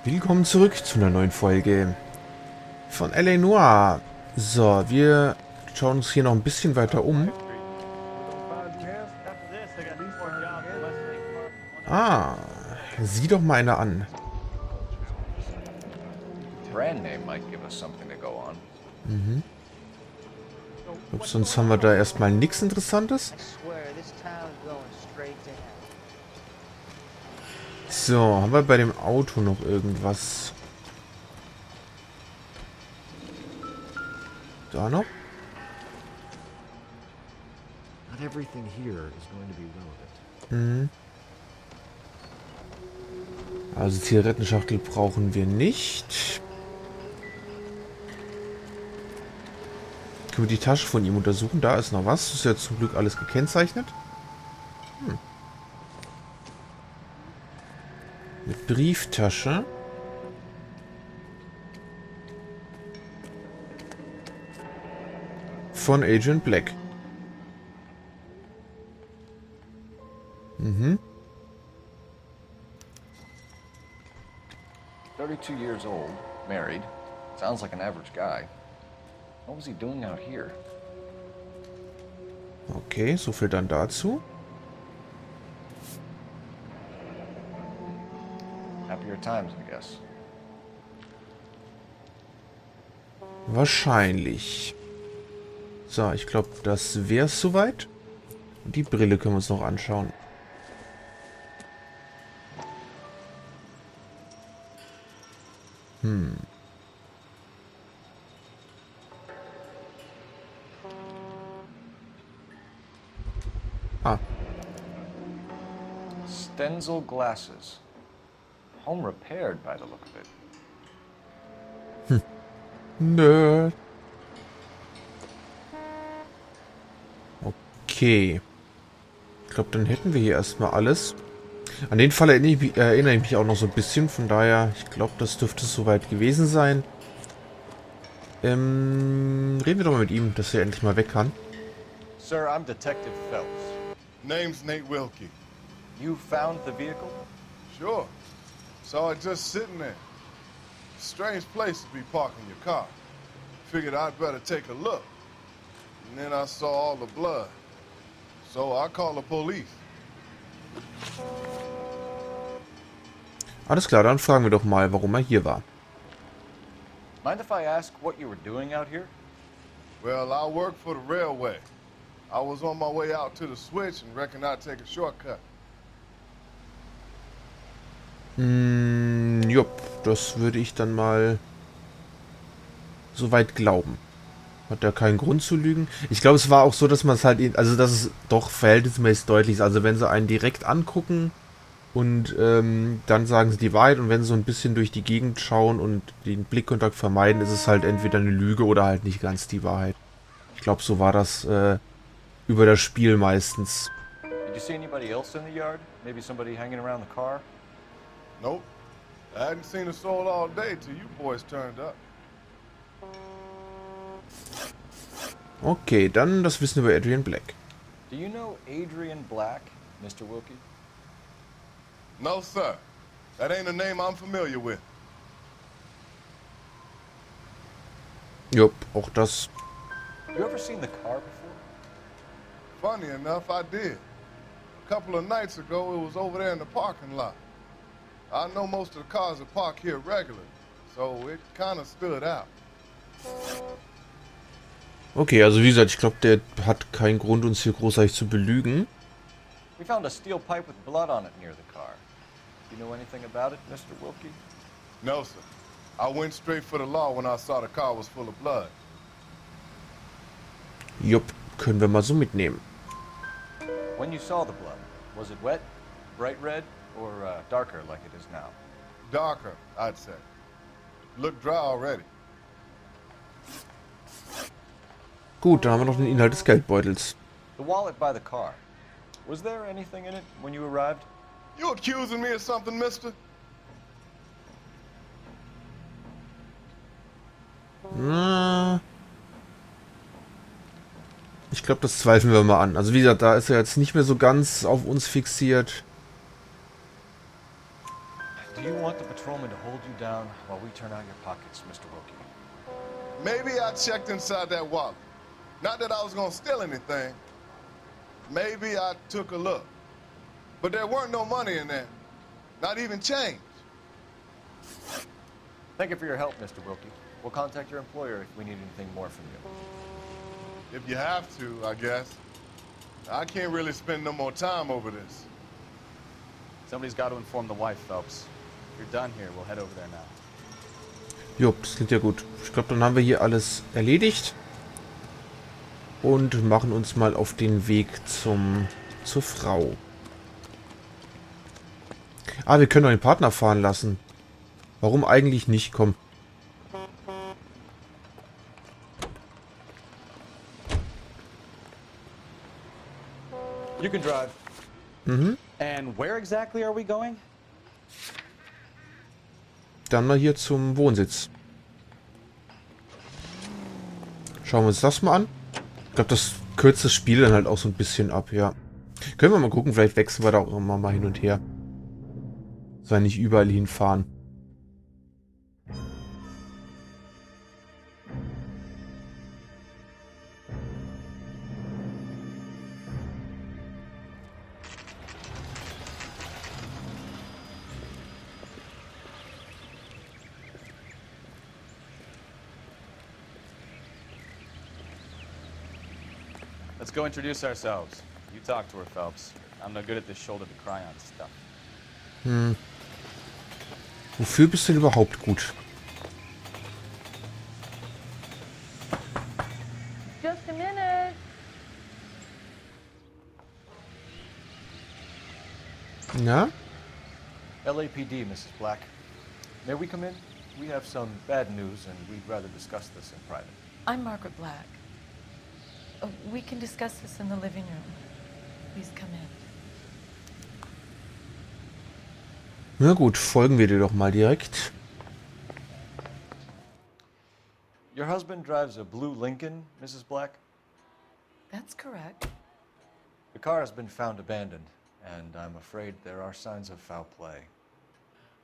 Willkommen zurück zu einer neuen Folge von L.A. Noire. So, wir schauen uns hier noch ein bisschen weiter um. Ah, sieh doch mal einer an. Brand name might give us something to go on. Ups, sonst haben wir da erstmal nichts Interessantes. So, haben wir bei dem Auto noch irgendwas? Da noch? Not everything here is going to be relevant. Mhm. Also Zigarettenschachtel brauchen wir nicht. Können wir die Tasche von ihm untersuchen? Da ist noch was. Das ist ja zum Glück alles gekennzeichnet. Eine Brieftasche. Von Agent Black. Mhm. 32 years old, married. Sounds like an average guy. What was he doing out here? Okay, so viel dann dazu. Happier times, I guess. Wahrscheinlich. So, ich glaube, das wäre es soweit. Und die Brille können wir uns noch anschauen. Ah, Stenzel glasses. Home repaired by the look of it. nö. Okay. Ich glaube, dann hätten wir hier erstmal alles. An den Fall erinnere ich mich auch noch so ein bisschen. Von daher, ich glaube, das dürfte soweit gewesen sein. Reden wir doch mal mit ihm, dass er endlich mal weg kann. Sir, I'm Detective Phelps. Name's Nate Wilkie. You found the vehicle? Sure. Saw it just sitting there. Strange place to be parking your car. Figured I'd better take a look. And then I saw all the blood. So I called the police. Alles klar, dann fragen wir doch mal, warum er hier war. Mind if I ask what you were doing out here? Well, I work for the railway. I was on my way out to the switch and reckoned I'd take a shortcut. Jupp, das würde ich dann mal soweit glauben. Hat er keinen Grund zu lügen? Ich glaube, es war auch so, dass man es halt, also dass es doch verhältnismäßig deutlich ist. Also wenn sie einen direkt angucken und dann sagen sie die Wahrheit und wenn sie so ein bisschen durch die Gegend schauen und den Blickkontakt vermeiden, ist es halt entweder eine Lüge oder halt nicht ganz die Wahrheit. Ich glaube, so war das über das Spiel meistens. Did you see anybody else in the yard? Maybe somebody hanging around the car? Nope. I hadn't seen a soul all day till you boys turned up. Okay, dann das Wissen über Adrian Black. Do you know Adrian Black, Mr. Wilkie? No, sir. That ain't a name I'm familiar with. Jupp, auch das. You ever seen the car before? Funny enough, I did. A couple of nights ago, it was over there in the parking lot. I know most of the cars are parked here regularly, so it kind of stood out. Okay, also wie gesagt, ich glaube, der hat keinen Grund, uns hier großartig zu belügen. We found a steel pipe with blood on it near the car. You know anything about it, Mr. Wilkie? No, sir. I went straight for the law when I saw the car was full of blood. Jupp, können wir mal so mitnehmen. When you saw the blood, was it wet, bright red, or darker like it is now? Darker, I'd say. Looked dry already. Gut, dann haben wir noch den Inhalt des Geldbeutels. The wallet by the car. Was there anything in it when you arrived? You accusing me of something, mister? Na, ich glaube, das zweifeln wir mal an. Also wie gesagt, da ist er jetzt nicht mehr so ganz auf uns fixiert. Do you want the patrolman to hold you down while we turn out your pockets, Mr. Wilkie? Maybe I checked inside that wallet. Not that I was gonna steal anything. Maybe I took a look. But there weren't no money in there. Not even change. Thank you for your help, Mr. Wilkie. We'll contact your employer if we need anything more from you. If you have to, I guess. I can't really spend no more time over this. Somebody's got to inform the wife, Phelps. If you're done here, we'll head over there now. Jo, das klingt ja gut. Ich glaube, dann haben wir hier alles erledigt. Und machen uns mal auf den Weg zur Frau. Ah, wir können doch den Partner fahren lassen. Warum eigentlich nicht? Komm. You can drive. Mhm. And where exactly are we going? Dann mal hier zum Wohnsitz. Schauen wir uns das mal an. Ich glaube, das kürzt das Spiel dann halt auch so ein bisschen ab, ja. Können wir mal gucken, vielleicht wechseln wir da auch immer mal hin und her. Soll nicht überall hinfahren. Let's go introduce ourselves. You talk to her, Phelps. I'm no good at this shoulder-to-cry-on stuff. Wofür bist du denn überhaupt gut? Just a minute. Ja? LAPD, Mrs. Black. May we come in? We have some bad news, and we'd rather discuss this in private. I'm Margaret Black. We can discuss this in the living room. Please come in. Na gut, folgen wir dir doch mal direkt. Your husband drives a blue Lincoln, Mrs. Black? That's correct. The car has been found abandoned, and I'm afraid there are signs of foul play.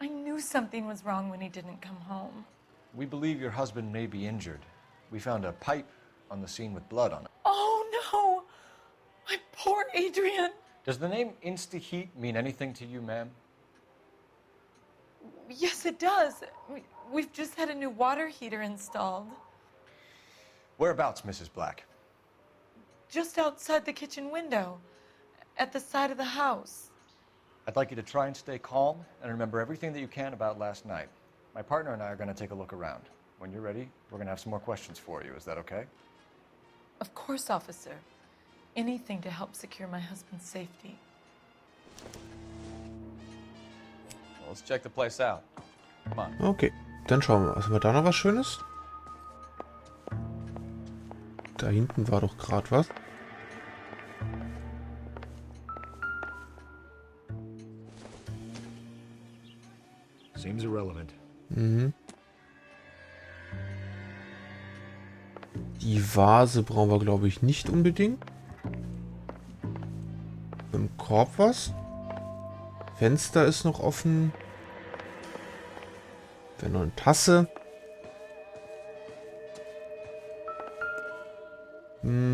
I knew something was wrong when he didn't come home. We believe your husband may be injured. We found a pipe on the scene with blood on it. Oh no! My poor Adrian! Does the name Insta-Heat mean anything to you, ma'am? Yes, it does. We've just had a new water heater installed. Whereabouts, Mrs. Black? Just outside the kitchen window, at the side of the house. I'd like you to try and stay calm and remember everything that you can about last night. My partner and I are going to take a look around. When you're ready, we're going to have some more questions for you. Is that okay? Of course, officer. Anything to help secure my husband's safety. Well, let's check the place out. Come on. Okay, dann schauen wir mal. Haben wir da noch was Schönes? Da hinten war doch gerade was. Seems irrelevant. Mhm. Die Vase brauchen wir, glaube ich, nicht unbedingt. Im Korb was. Fenster ist noch offen. Wäre noch eine Tasse.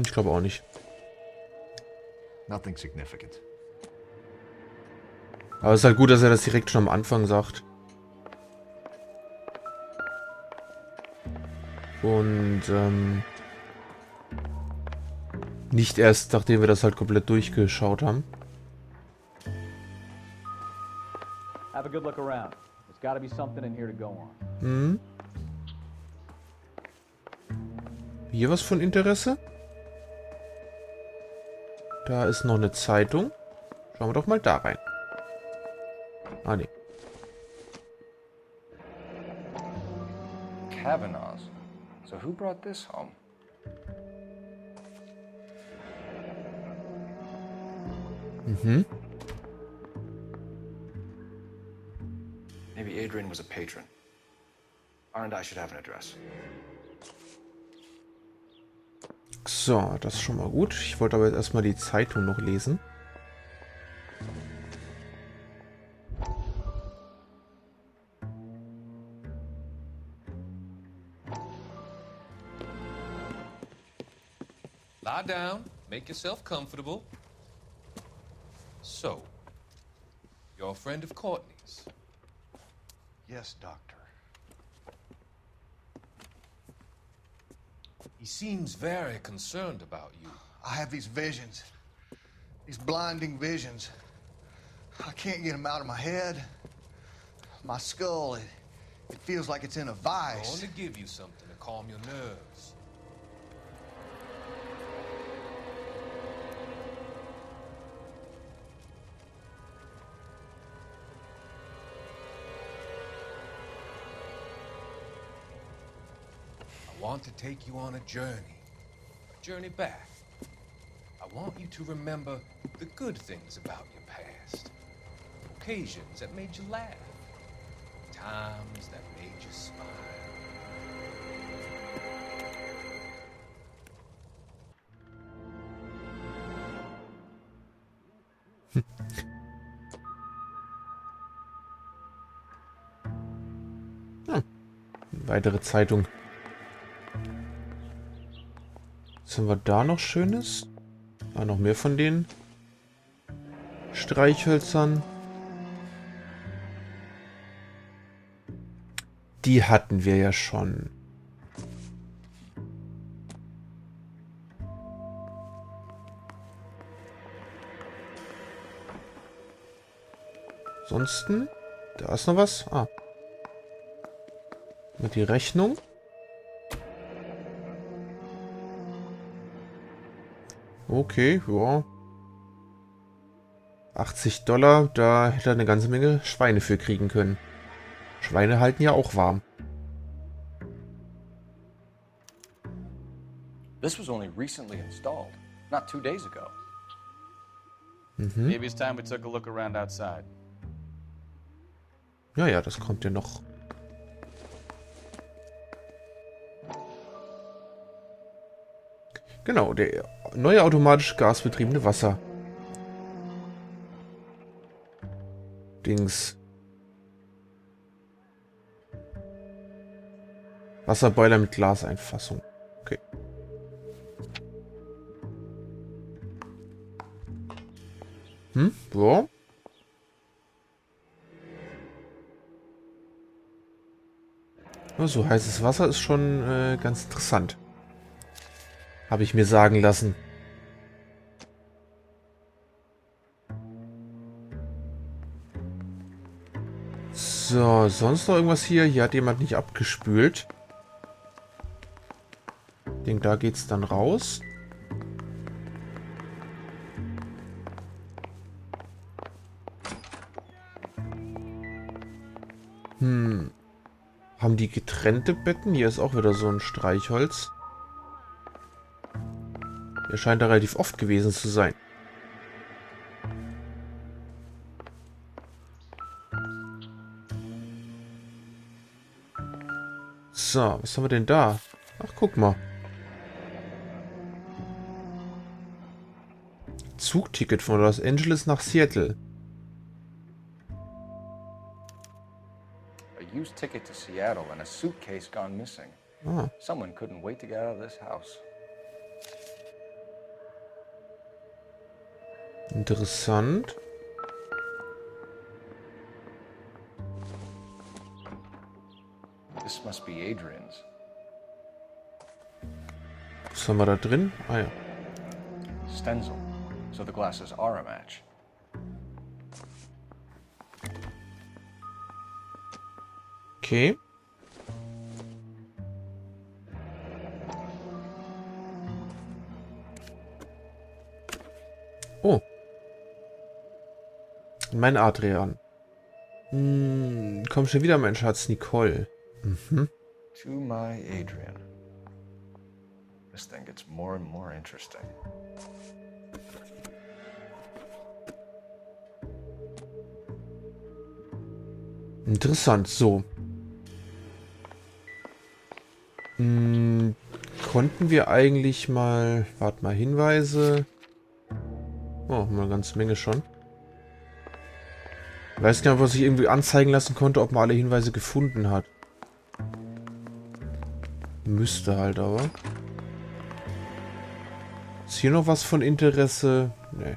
Ich glaube auch nicht. Nothing significant. Aber es ist halt gut, dass er das direkt schon am Anfang sagt. Und nicht erst, nachdem wir das halt komplett durchgeschaut haben. Have a good look around. There's got to be something in here to go on. Mhm. Hier was von Interesse? Da ist noch eine Zeitung. Schauen wir doch mal da rein. Ah, ne. Kavanaugh's. So who brought this home? Mhm. Maybe Adrian was a patron. R&I should have an address. So, das ist schon mal gut. Ich wollte aber jetzt erstmal die Zeitung noch lesen. Lie down, make yourself comfortable. So, you're a friend of Courtney's. Yes, Doctor. He seems very concerned about you. I have these visions. These blinding visions. I can't get them out of my head. My skull, it feels like it's in a I vice. want to give you something to calm your nerves. I want to take you on a journey back. I want you to remember the good things about your past. Occasions that made you laugh. Times that made you smile. Weitere Zeitung. Was haben wir da noch Schönes? Ah, noch mehr von den Streichhölzern. Die hatten wir ja schon. Ansonsten, da ist noch was. Ah. Mit die Rechnung. Okay, ja. $80, da hätte er eine ganze Menge Schweine für kriegen können. Schweine halten ja auch warm. This was only recently installed, not 2 days ago. Maybe it's time we took a look around outside. Ja, ja, das kommt ja noch. Genau, der neue automatisch gasbetriebene Wasser. Dings. Wasserboiler mit Glaseinfassung. Okay. Ja. So heißes Wasser ist schon ganz interessant. Habe ich mir sagen lassen. So, sonst noch irgendwas hier? Hier hat jemand nicht abgespült. Ich denke, da geht's dann raus. Haben die getrennte Betten? Hier ist auch wieder so ein Streichholz. Der scheint da relativ oft gewesen zu sein. So, was haben wir denn da? Ach, guck mal. Zugticket von Los Angeles nach Seattle. A used ticket to Seattle and a suitcase gone missing. Ah. Someone couldn't wait to get out of this house. Interessant. This must be Adrian's. Was haben wir da drin? Ah ja. Stencil. So the glasses are a match. Okay. Oh. Mein Adrian. Komm schon wieder, mein Schatz, Nicole. To my Adrian. This thing gets more and more interesting. Interessant, so. Konnten wir eigentlich mal... Warte mal, Hinweise... Oh, mal eine ganze Menge schon. Ich weiß gar nicht, was ich irgendwie anzeigen lassen konnte, ob man alle Hinweise gefunden hat. Müsste halt aber. Ist hier noch was von Interesse? Nee.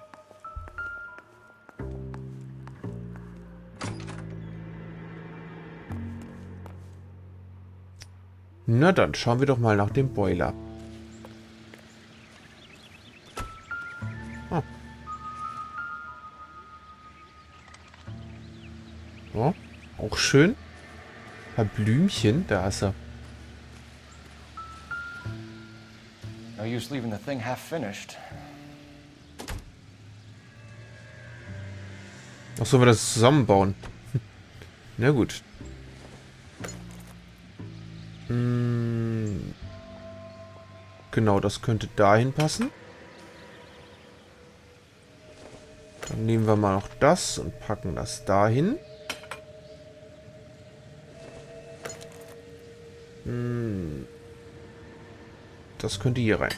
Na dann, schauen wir doch mal nach dem Boiler. Ah. Ja, auch schön. Ein Blümchen, da ist er. No use leaving the thing half finished. Ach, sollen wir das zusammenbauen? Na gut. Genau, das könnte dahin passen. Dann nehmen wir mal noch das und packen das dahin. Das könnte hier rein.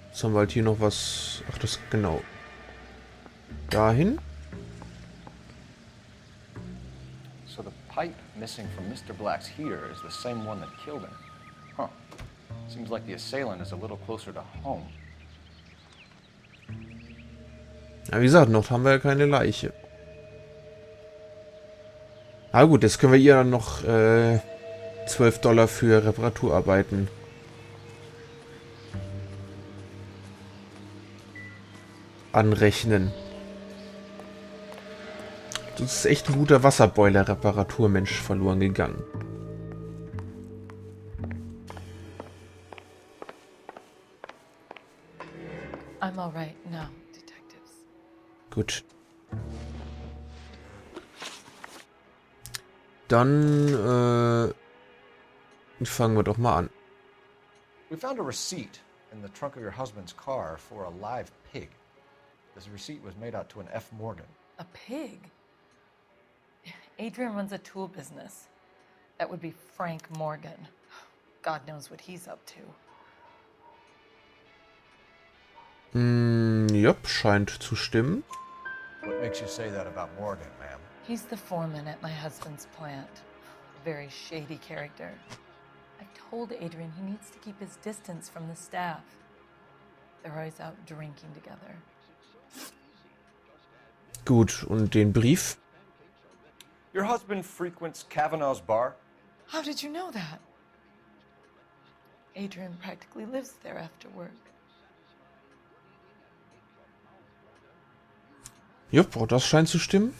Jetzt haben wir halt hier noch was... Ach, das... Genau. Dahin. So the pipe missing from Mr. Black's heater is the same one that killed him. Huh. Seems like the assailant is a little closer to home. Ja, wie gesagt, noch haben wir ja keine Leiche. Na gut, jetzt können wir ihr dann noch $12 für Reparaturarbeiten anrechnen. Das ist echt ein guter Wasserboiler-Reparaturmensch verloren gegangen. I'm all right now, detectives. Gut. Dann fangen wir doch mal an. We found a receipt in the trunk of your husband's car for a live pig. This receipt was made out to an F. Morgan. A pig? Adrian runs a tool business. That would be Frank Morgan. God knows what he's up to. Jupp, scheint zu stimmen. What makes you say that about Morgan, ma'am? He's the foreman at my husband's plant. A very shady character. I told Adrian he needs to keep his distance from the staff. They're always out drinking together. Gut, und den Brief? Your husband frequents Kavanaugh's bar? How did you know that? Adrian practically lives there after work. Jupp, auch das scheint zu stimmen.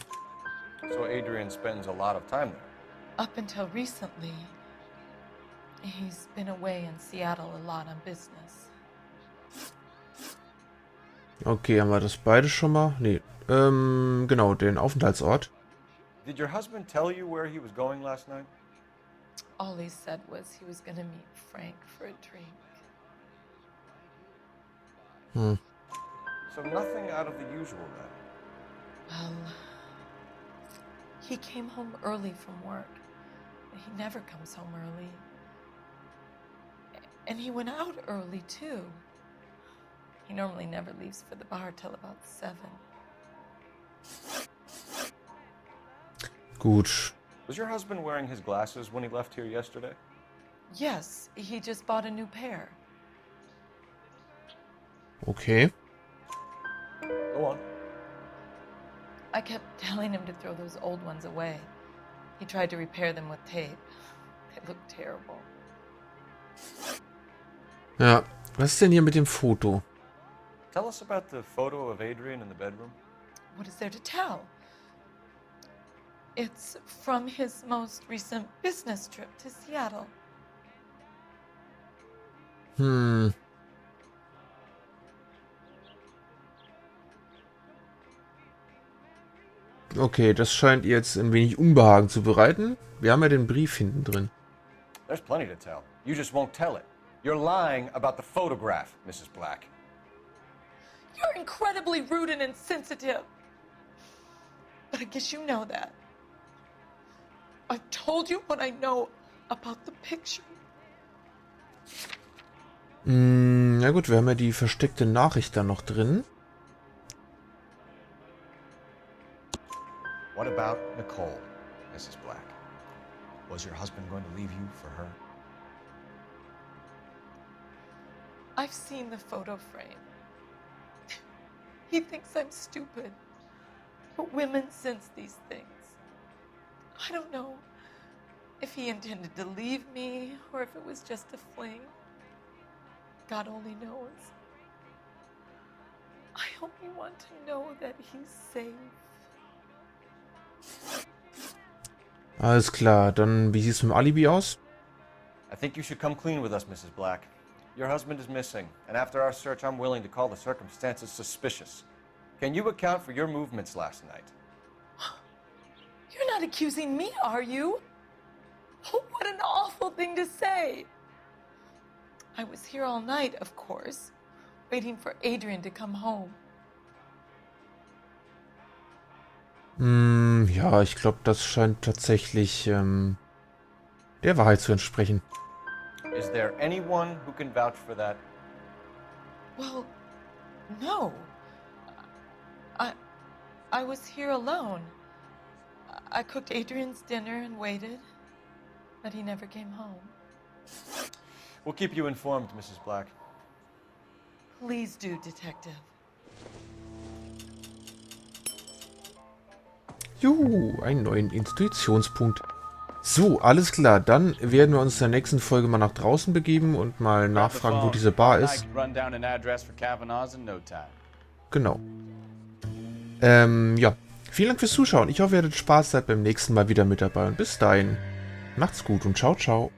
So Adrian spends a lot of time there. Up until recently, he's been away in Seattle a lot on business. Okay, haben wir das beide schon mal? Nee. Genau, den Aufenthaltsort. Did your husband tell you where he was going last night? All he said was he was gonna meet Frank for a drink. So nothing out of the usual then. Well, he came home early from work. He never comes home early. And he went out early, too. He normally never leaves for the bar till about 7. Gut. Was your husband wearing his glasses when he left here yesterday? Yes, he just bought a new pair. Okay. Go on. I kept telling him to throw those old ones away. He tried to repair them with tape. They looked terrible. Ja, was ist denn hier mit dem Foto? Tell us about the photo of Adrian in the bedroom. What is there to tell? It's from his most recent business trip to Seattle. Okay, das scheint ihr jetzt ein wenig Unbehagen zu bereiten. Wir haben ja den Brief hinten drin. There's plenty to tell. You just won't tell it. You're lying about the photograph, Mrs. Black. You're incredibly rude and insensitive. But I guess you know that. I've told you what I know about the picture. Na gut, wir haben ja die versteckte Nachricht da noch drin. What about Nicole, Mrs. Black? Was your husband going to leave you for her? I've seen the photo frame. He thinks I'm stupid. But women sense these things. I don't know if he intended to leave me or if it was just a fling. God only knows. I only want to know that he's safe. Alles klar, dann wie sieht's mit dem Alibi aus? I think you should come clean with us, Mrs. Black. Your husband is missing, and after our search, I'm willing to call the circumstances suspicious. Can you account for your movements last night? You're not accusing me, are you? Oh, what an awful thing to say. I was here all night, of course, waiting for Adrian to come home. Ja, ich glaube, das scheint tatsächlich der Wahrheit zu entsprechen. Is there anyone who can vouch for that? Well, no. I was here alone. I cooked Adrian's dinner and waited, but he never came home. We'll keep you informed, Mrs. Black. Please do, Detective. Juhu, einen neuen Intuitionspunkt. So, alles klar. Dann werden wir uns in der nächsten Folge mal nach draußen begeben und mal nachfragen, wo diese Bar ist. Genau. Ja. Vielen Dank fürs Zuschauen. Ich hoffe, ihr hattet Spaß, seid beim nächsten Mal wieder mit dabei. Und bis dahin, macht's gut und ciao, ciao.